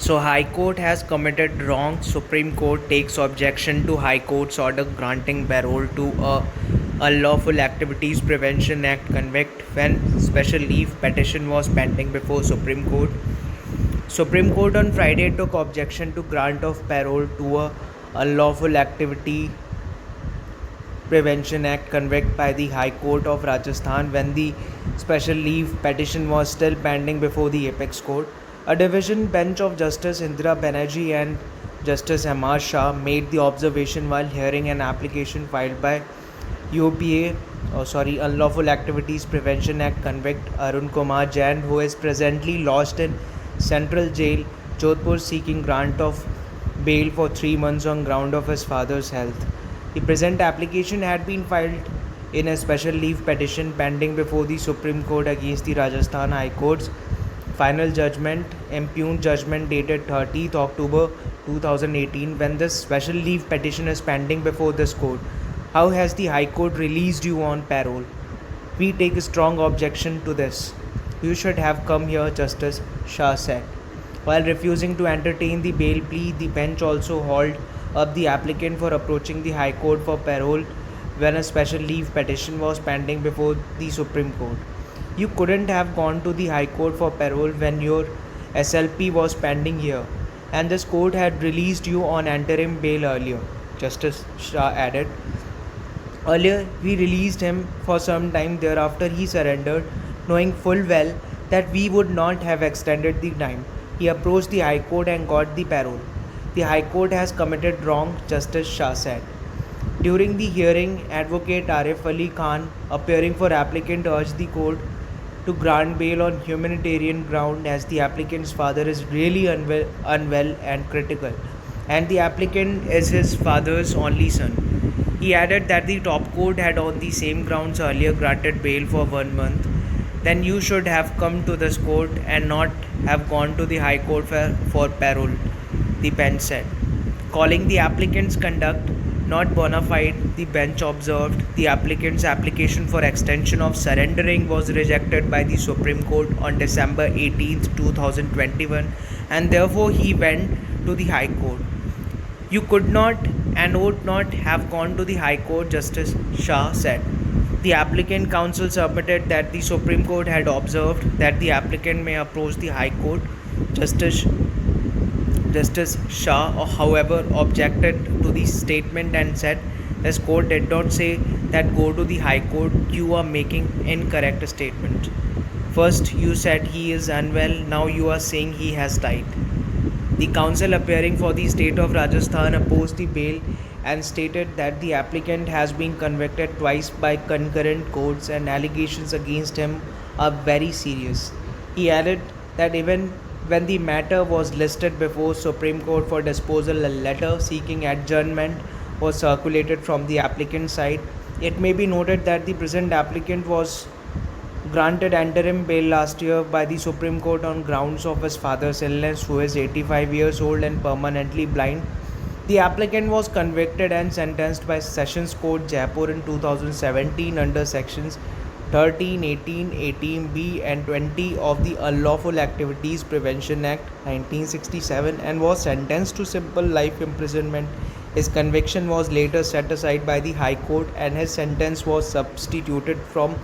So High Court has committed wrong. Supreme Court takes objection to High Court's order granting parole to a Unlawful Activities Prevention Act convict when special leave petition was pending before Supreme Court. Supreme Court on Friday took objection to grant of parole to a Unlawful Activity Prevention Act convict by the High Court of Rajasthan when the special leave petition was still pending before the apex court. A division bench of Justice Indira Banerjee and Justice M.R. Shah made the observation while hearing an application filed by Unlawful Activities Prevention Act convict Arun Kumar Jain, who is presently lodged in Central Jail, Jodhpur, seeking grant of bail for 3 months on ground of his father's health. The present application had been filed in a special leave petition pending before the Supreme Court against the Rajasthan High Court's final judgment, impugned judgment dated 30th October 2018. When this special leave petition is pending before this court, how has the High Court released you on parole? We take a strong objection to this. You should have come here, Justice Shah said. While refusing to entertain the bail plea, the bench also hauled up the applicant for approaching the High Court for parole when a special leave petition was pending before the Supreme Court. You couldn't have gone to the High Court for parole when your SLP was pending here, and this court had released you on interim bail earlier, Justice Shah added. Earlier, we released him for some time thereafter he surrendered, knowing full well that we would not have extended the time. He approached the High Court and got the parole. The High Court has committed wrong, Justice Shah said. During the hearing, Advocate Arif Ali Khan, appearing for applicant, urged the court to grant bail on humanitarian ground as the applicant's father is really unwell and critical, and the applicant is his father's only son. He added that the top court had on the same grounds earlier granted bail for 1 month. Then you should have come to this court and not have gone to the High Court for parole, the bench said. Calling the applicant's conduct not bona fide, the bench observed the applicant's application for extension of surrendering was rejected by the Supreme Court on December 18, 2021, and therefore he went to the High Court. You could not and would not have gone to the High Court, Justice Shah said. The applicant counsel submitted that the Supreme Court had observed that the applicant may approach the High Court. Justice Shah, however, objected to the statement and said, "This court did not say that go to the High Court. You are making incorrect statement. First, you said he is unwell. Now you are saying he has died." The counsel appearing for the state of Rajasthan opposed the bail and stated that the applicant has been convicted twice by concurrent courts and allegations against him are very serious. He added that even when the matter was listed before Supreme Court for disposal, a letter seeking adjournment was circulated from the applicant's side. It may be noted that the present applicant was granted interim bail last year by the Supreme Court on grounds of his father's illness, who is 85 years old and permanently blind. The applicant was convicted and sentenced by Sessions Court Jaipur in 2017 under sections 13, 18, 18B and 20 of the Unlawful Activities Prevention Act 1967 and was sentenced to simple life imprisonment. His conviction was later set aside by the High Court and his sentence was substituted from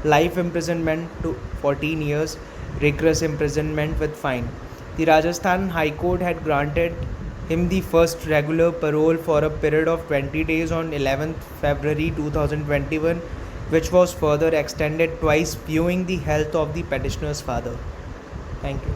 life imprisonment to 14 years rigorous imprisonment with fine. The Rajasthan High Court had granted him the first regular parole for a period of 20 days on 11th February 2021, which was further extended twice viewing the health of the petitioner's father. Thank you.